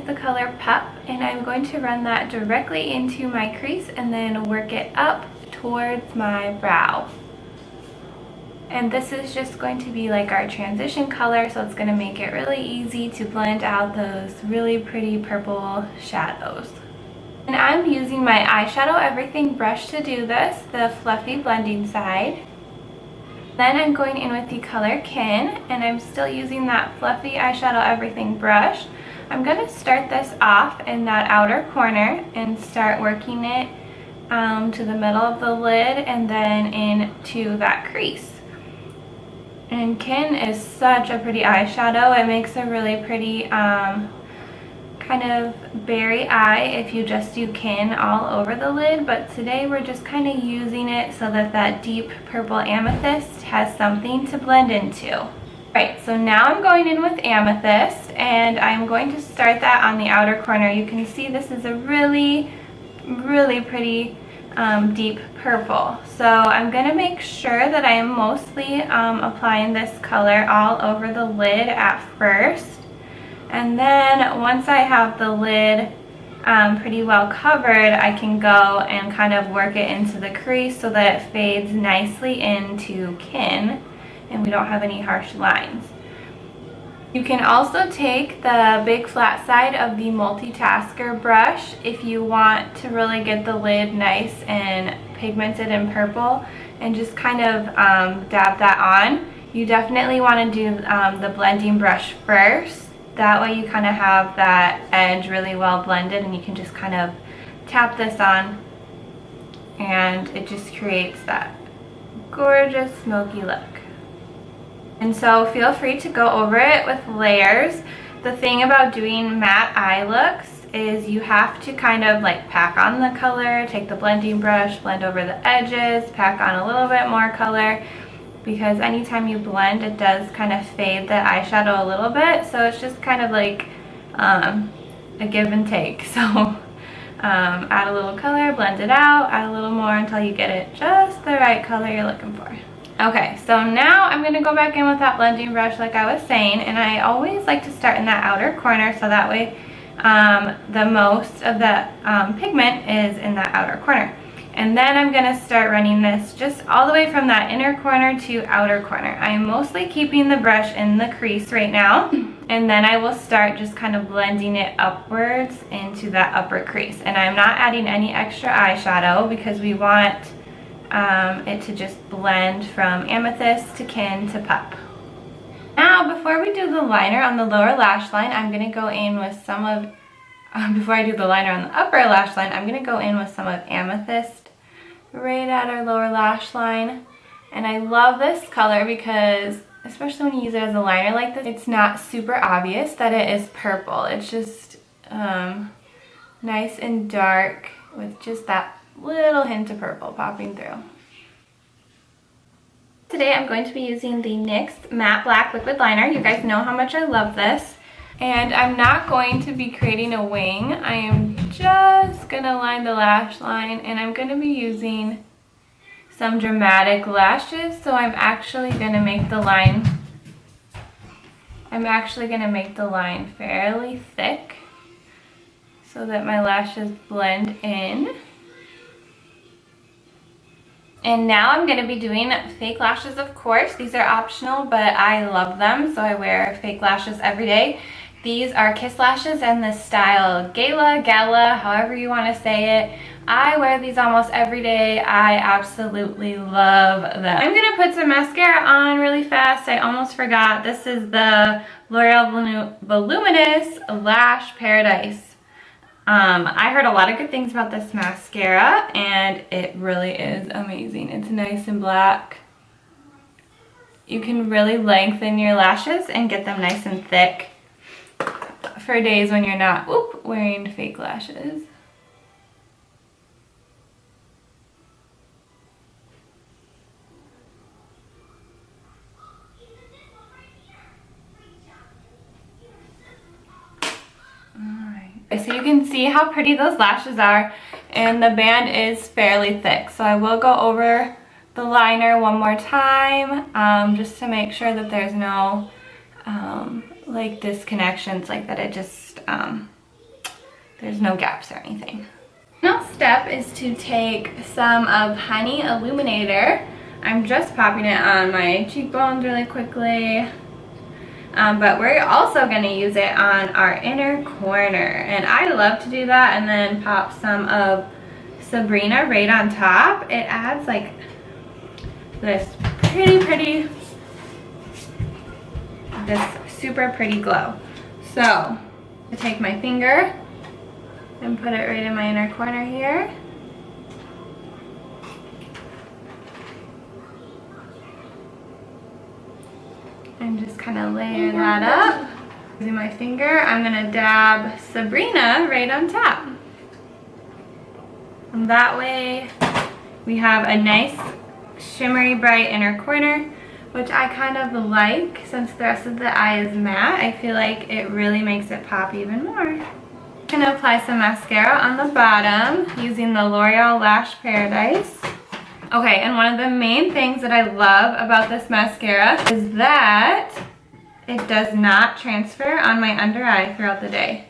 the color Pup, and I'm going to run that directly into my crease and then work it up towards my brow. And this is just going to be like our transition color, so it's going to make it really easy to blend out those really pretty purple shadows. And I'm using my Eyeshadow Everything brush to do this, the fluffy blending side. Then I'm going in with the color Kin, and I'm still using that fluffy Eyeshadow Everything brush. I'm going to start this off in that outer corner and start working it to the middle of the lid and then into that crease. And Kin is such a pretty eyeshadow. It makes a really pretty kind of berry eye if you just do Kin all over the lid, but today we're just kind of using it so that that deep purple amethyst has something to blend into. Right, so now I'm going in with Amethyst, and I'm going to start that on the outer corner. You can see this is a really pretty deep purple. So I'm going to make sure that I am mostly applying this color all over the lid at first. And then once I have the lid pretty well covered, I can go and kind of work it into the crease so that it fades nicely into Kin and we don't have any harsh lines. You can also take the big flat side of the multitasker brush if you want to really get the lid nice and pigmented and purple, and just kind of dab that on. You definitely want to do the blending brush first. That way you kind of have that edge really well blended, and you can just kind of tap this on and it just creates that gorgeous smoky look. And so feel free to go over it with layers. The thing about doing matte eye looks is you have to kind of like pack on the color, take the blending brush, blend over the edges, pack on a little bit more color, because anytime you blend it does kind of fade the eyeshadow a little bit. So it's just kind of like a give and take. So add a little color, blend it out, add a little more until you get it just the right color you're looking for. Okay, so now I'm going to go back in with that blending brush like I was saying, and I always like to start in that outer corner so that way the most of the pigment is in that outer corner. And then I'm going to start running this just all the way from that inner corner to outer corner. I'm mostly keeping the brush in the crease right now, and then I will start just kind of blending it upwards into that upper crease. And I'm not adding any extra eyeshadow because we want it to just blend from Amethyst to Kin to Pup. Now, before we do the liner on the lower lash line, I'm going to go in with some of, before I do the liner on the upper lash line, I'm going to go in with some of Amethyst right at our lower lash line. And I love this color because, especially when you use it as a liner like this, it's not super obvious that it is purple. It's just nice and dark with just that little hint of purple popping through. Today I'm going to be using the NYX Matte Black Liquid Liner. You guys know how much I love this. And I'm not going to be creating a wing. I am just going to line the lash line, and I'm going to be using some dramatic lashes. So I'm actually going to make the line fairly thick so that my lashes blend in. And now I'm going to be doing fake lashes, of course. These are optional, but I love them, so I wear fake lashes every day. These are Kiss lashes in the style Gala, however you want to say it. I wear these almost every day. I absolutely love them. I'm going to put some mascara on really fast. I almost forgot. This is the L'Oreal Voluminous Lash Paradise. I heard a lot of good things about this mascara, and it really is amazing. It's nice and black. You can really lengthen your lashes and get them nice and thick for days when you're not wearing fake lashes. So you can see how pretty those lashes are, and the band is fairly thick. So I will go over the liner one more time just to make sure that there's no like disconnections, like that it just there's no gaps or anything. Next step is to take some of Honey Illuminator. I'm just popping it on my cheekbones really quickly. But we're also going to use it on our inner corner. And I love to do that and then pop some of Sabrina right on top. It adds like this super pretty glow. So, I take my finger and put it right in my inner corner here. And just kind of layer that up. Using my finger, I'm gonna dab Sabrina right on top. And that way we have a nice shimmery bright inner corner, which I kind of like since the rest of the eye is matte. I feel like it really makes it pop even more. I'm gonna apply some mascara on the bottom using the Loreal Lash Paradise. Okay, and one of the main things that I love about this mascara is that it does not transfer on my under eye throughout the day.